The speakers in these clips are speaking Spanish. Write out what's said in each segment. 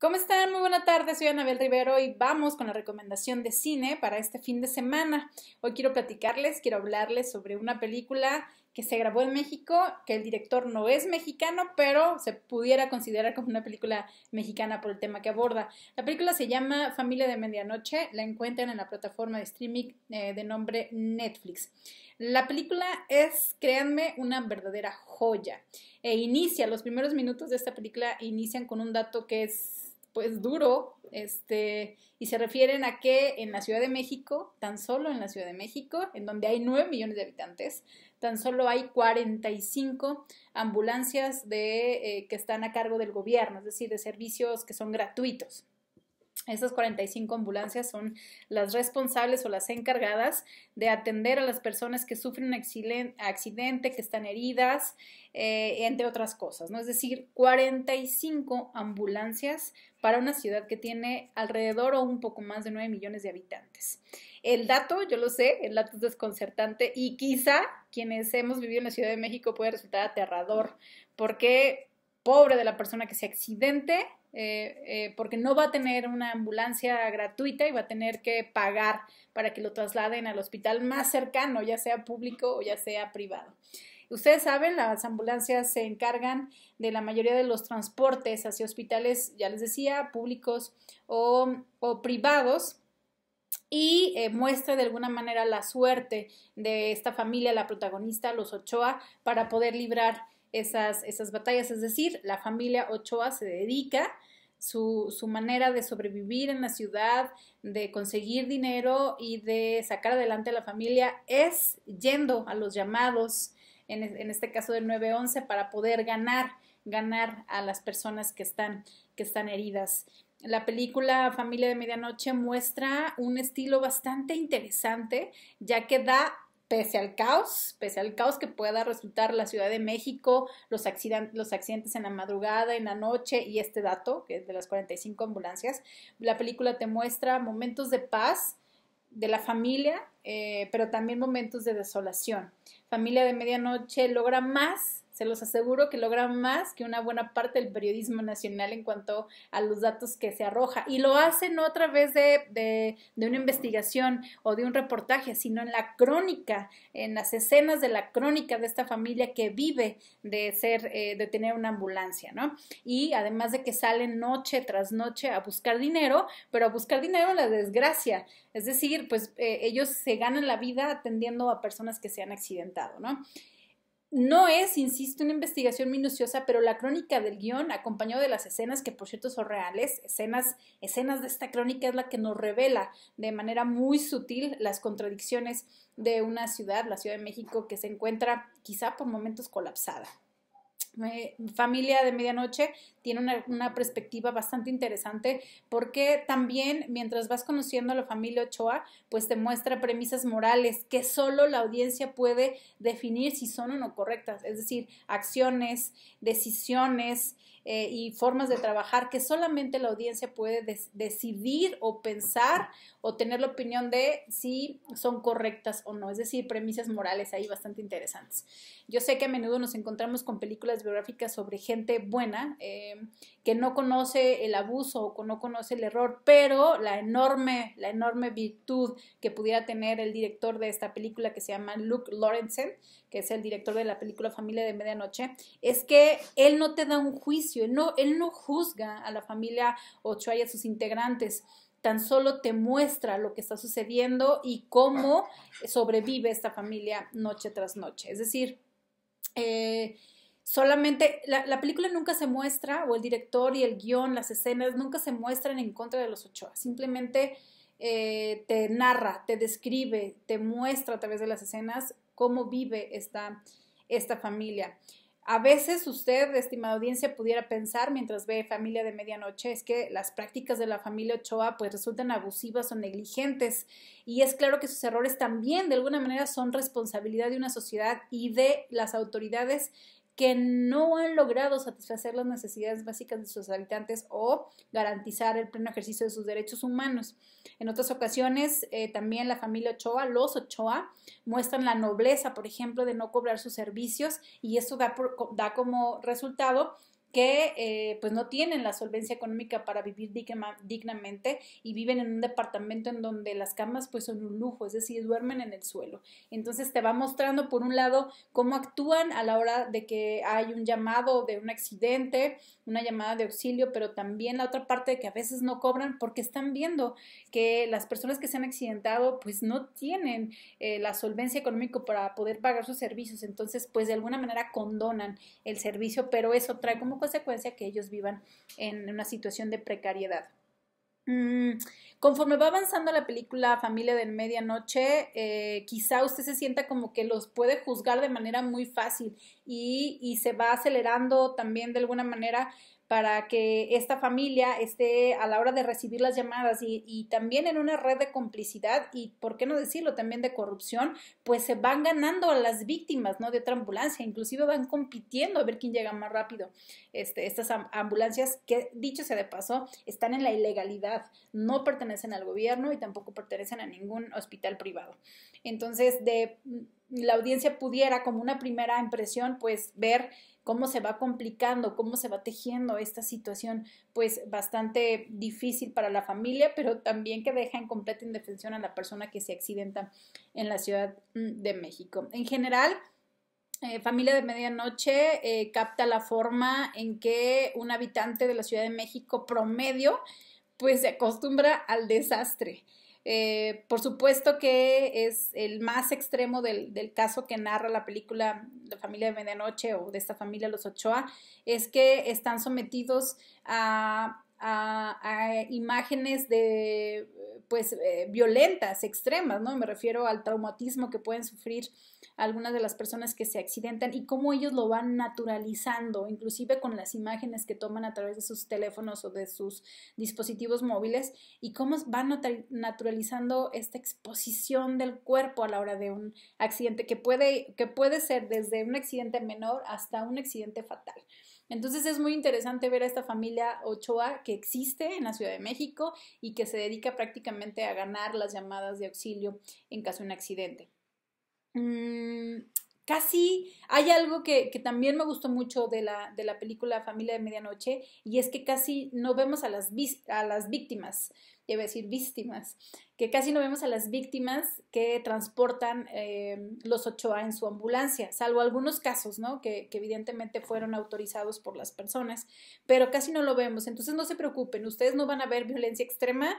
¿Cómo están? Muy buena tarde, soy Anabel Rivero y vamos con la recomendación de cine para este fin de semana. Hoy quiero hablarles sobre una película que se grabó en México, que el director no es mexicano, pero se pudiera considerar como una película mexicana por el tema que aborda. La película se llama Familia de Medianoche, la encuentran en la plataforma de streaming de nombre Netflix. La película es, créanme, una verdadera joya. Los primeros minutos de esta película inician con un dato que es pues duro, y se refieren a que en la Ciudad de México, tan solo en la Ciudad de México, en donde hay 9 millones de habitantes, tan solo hay 45 ambulancias que están a cargo del gobierno, es decir, de servicios que son gratuitos. Esas 45 ambulancias son las responsables o las encargadas de atender a las personas que sufren un accidente, que están heridas, entre otras cosas, ¿no? Es decir, 45 ambulancias para una ciudad que tiene alrededor o un poco más de 9 millones de habitantes. El dato, yo lo sé, el dato es desconcertante y quizá quienes hemos vivido en la Ciudad de México puede resultar aterrador, porque pobre de la persona que se accidente, porque no va a tener una ambulancia gratuita y va a tener que pagar para que lo trasladen al hospital más cercano, ya sea público o ya sea privado. Ustedes saben, las ambulancias se encargan de la mayoría de los transportes hacia hospitales, ya les decía, públicos o privados, y muestra de alguna manera la suerte de esta familia, la protagonista, los Ochoa, para poder librar esas batallas. Es decir, la familia Ochoa se dedica su manera de sobrevivir en la ciudad, de conseguir dinero y de sacar adelante a la familia es yendo a los llamados, en este caso del 911, para poder ganar a las personas que están heridas. La película Familia de Medianoche muestra un estilo bastante interesante, ya que da, pese al caos que pueda resultar la Ciudad de México, los accidentes en la madrugada, en la noche y este dato, que es de las 45 ambulancias, la película te muestra momentos de paz de la familia, pero también momentos de desolación. Familia de Medianoche logra más, se los aseguro que logra más que una buena parte del periodismo nacional en cuanto a los datos que se arroja. Y lo hace no a través de una investigación o de un reportaje, sino en la crónica, en las escenas de la crónica de esta familia que vive de tener una ambulancia, ¿no? Y además de que salen noche tras noche a buscar dinero, pero a buscar dinero en la desgracia. Es decir, pues ellos se ganan la vida atendiendo a personas que se han accidentado, ¿no? No es, insisto, una investigación minuciosa, pero la crónica del guión, acompañado de las escenas, que por cierto son reales, escenas de esta crónica es la que nos revela de manera muy sutil las contradicciones de una ciudad, la Ciudad de México, que se encuentra quizá por momentos colapsada. Familia de Medianoche tiene una perspectiva bastante interesante porque también mientras vas conociendo a la familia Ochoa, pues te muestra premisas morales que solo la audiencia puede definir si son o no correctas, es decir, acciones, decisiones y formas de trabajar que solamente la audiencia puede decidir o pensar o tener la opinión de si son correctas o no, es decir, premisas morales ahí bastante interesantes. Yo sé que a menudo nos encontramos con películas biográficas sobre gente buena que no conoce el abuso o no conoce el error, pero la enorme virtud que pudiera tener el director de esta película, que se llama Luke Lorentzen, que es el director de la película Familia de Medianoche, es que él no te da un juicio, él no juzga a la familia Ochoa y a sus integrantes, tan solo te muestra lo que está sucediendo y cómo sobrevive esta familia noche tras noche. Es decir, solamente la película nunca se muestra, o el director y el guión, las escenas nunca se muestran en contra de los Ochoa, simplemente te narra, te describe, te muestra a través de las escenas cómo vive esta familia. A veces usted, estimada audiencia, pudiera pensar mientras ve Familia de Medianoche es que las prácticas de la familia Ochoa pues resultan abusivas o negligentes, y es claro que sus errores también de alguna manera son responsabilidad de una sociedad y de las autoridades que no han logrado satisfacer las necesidades básicas de sus habitantes o garantizar el pleno ejercicio de sus derechos humanos. En otras ocasiones, también la familia Ochoa, los Ochoa, muestran la nobleza, por ejemplo, de no cobrar sus servicios, y esto da como resultado que pues no tienen la solvencia económica para vivir dignamente y viven en un departamento en donde las camas pues son un lujo, es decir, duermen en el suelo. Entonces te va mostrando por un lado cómo actúan a la hora de que hay un llamado de un accidente, una llamada de auxilio, pero también la otra parte de que a veces no cobran porque están viendo que las personas que se han accidentado pues no tienen la solvencia económica para poder pagar sus servicios, entonces pues de alguna manera condonan el servicio, pero eso trae como consecuencia que ellos vivan en una situación de precariedad. Conforme va avanzando la película Familia de Medianoche, quizá usted se sienta como que los puede juzgar de manera muy fácil y se va acelerando también de alguna manera para que esta familia esté a la hora de recibir las llamadas y también en una red de complicidad y, por qué no decirlo, también de corrupción, pues se van ganando a las víctimas, ¿no? De otra ambulancia, inclusive van compitiendo a ver quién llega más rápido. Estas ambulancias, que dicho sea de paso, están en la ilegalidad, no pertenecen al gobierno y tampoco pertenecen a ningún hospital privado. Entonces, la audiencia pudiera, como una primera impresión, pues ver cómo se va complicando, cómo se va tejiendo esta situación, pues bastante difícil para la familia, pero también que deja en completa indefensión a la persona que se accidenta en la Ciudad de México. En general, Familia de Medianoche capta la forma en que un habitante de la Ciudad de México promedio pues se acostumbra al desastre. Por supuesto que es el más extremo del caso que narra la película La Familia de Medianoche o de esta familia, los Ochoa, es que están sometidos a imágenes de pues violentas, extremas, ¿no? Me refiero al traumatismo que pueden sufrir algunas de las personas que se accidentan y cómo ellos lo van naturalizando, inclusive con las imágenes que toman a través de sus teléfonos o de sus dispositivos móviles y cómo van naturalizando esta exposición del cuerpo a la hora de un accidente que puede ser desde un accidente menor hasta un accidente fatal. Entonces es muy interesante ver a esta familia Ochoa que existe en la Ciudad de México y que se dedica prácticamente a ganar las llamadas de auxilio en caso de un accidente. Casi hay algo que también me gustó mucho de la película Familia de Medianoche y es que casi no vemos a las víctimas, iba a decir víctimas, que casi no vemos a las víctimas que transportan los Ochoa en su ambulancia, salvo algunos casos, ¿no? Que evidentemente fueron autorizados por las personas, pero casi no lo vemos, entonces no se preocupen, ustedes no van a ver violencia extrema,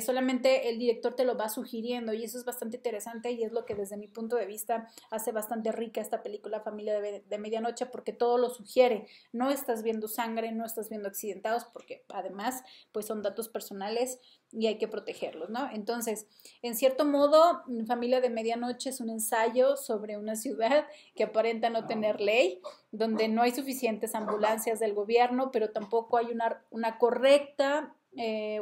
solamente el director te lo va sugiriendo y eso es bastante interesante y es lo que desde mi punto de vista hace bastante rica esta película Familia de Medianoche porque todo lo sugiere, no estás viendo sangre, no estás viendo accidentados porque además pues son datos personales y hay que protegerlos, ¿no? Entonces, en cierto modo, Familia de Medianoche es un ensayo sobre una ciudad que aparenta no tener ley, donde no hay suficientes ambulancias del gobierno, pero tampoco hay una correcta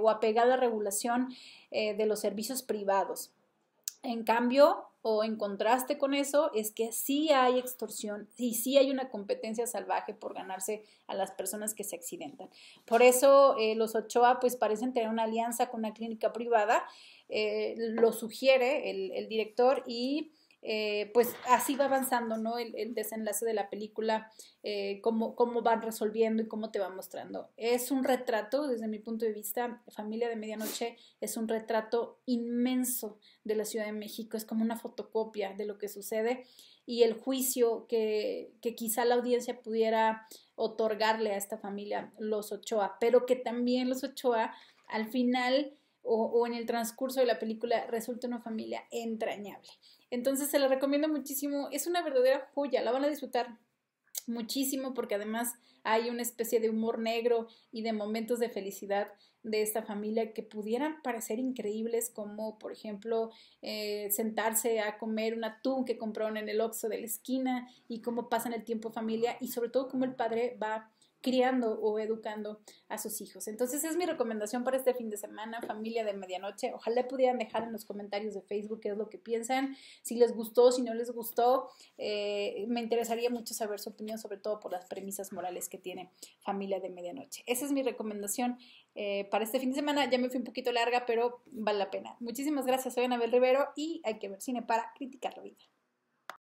o apegada regulación de los servicios privados. En cambio, o en contraste con eso, es que sí hay extorsión y sí hay una competencia salvaje por ganarse a las personas que se accidentan. Por eso los Ochoa pues parecen tener una alianza con una clínica privada, lo sugiere el director y pues así va avanzando, ¿no? El desenlace de la película, cómo van resolviendo y cómo te va mostrando. Es un retrato, desde mi punto de vista, Familia de Medianoche es un retrato inmenso de la Ciudad de México, es como una fotocopia de lo que sucede y el juicio que quizá la audiencia pudiera otorgarle a esta familia, los Ochoa, pero que también los Ochoa al final o en el transcurso de la película resulta una familia entrañable. Entonces se la recomiendo muchísimo, es una verdadera joya, la van a disfrutar muchísimo porque además hay una especie de humor negro y de momentos de felicidad de esta familia que pudieran parecer increíbles como por ejemplo sentarse a comer un atún que compraron en el Oxxo de la esquina y cómo pasan el tiempo en familia y sobre todo cómo el padre va criando o educando a sus hijos. Entonces es mi recomendación para este fin de semana, Familia de Medianoche. Ojalá pudieran dejar en los comentarios de Facebook qué es lo que piensan, si les gustó, si no les gustó. Me interesaría mucho saber su opinión, sobre todo por las premisas morales que tiene Familia de Medianoche. Esa es mi recomendación para este fin de semana. Ya me fui un poquito larga, pero vale la pena. Muchísimas gracias, soy Anabel Rivero y hay que ver cine para criticar la vida.